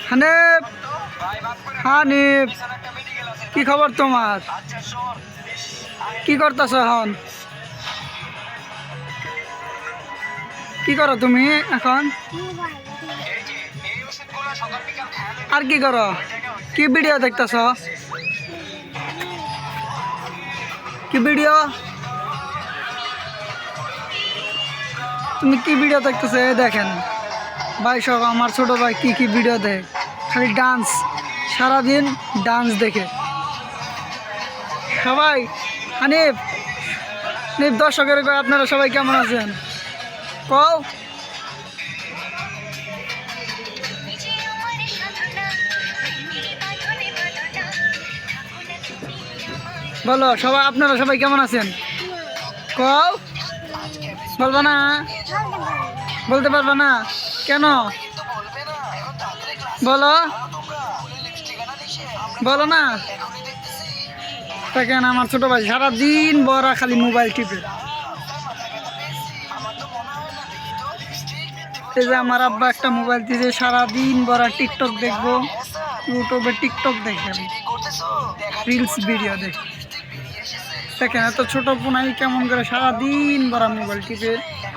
হানিফ, হানিফ, কি খবর তোমার? কি করতেছ এখন? কি করো তুমি এখন? আর কি করো? কি ভিডিও দেখতেছ? কি ভিডিও? তুমি কি ভিডিও দেখতেছো? দেখেন ভাই, সব আমার ছোট ভাই কি কি ভিডিও দেখে, খালি ডান্স, সারাদিন ডান্স দেখে সবাই। হানিফ, হানিফ, দর্শকের কয় আপনারা সবাই কেমন আছেন কও? বলো সবাই, আপনারা সবাই কেমন আছেন কও? বলবা না? বলতে পারবা না কেন? বলো, বলো না। দেখেন আমার ছোট ভাই সারাদিন বড়া খালি মোবাইল টিপে। এই যে আমার আব্বা একটা মোবাইল দিয়েছে, সারাদিন বড়া টিকটক দেখবো, ইউটিউবে টিকটক দেখে, রিলস ভিডিও দেখে। দেখেন এত ছোট ফোনাই কেমন করে সারাদিন বড়া মোবাইল টিপে।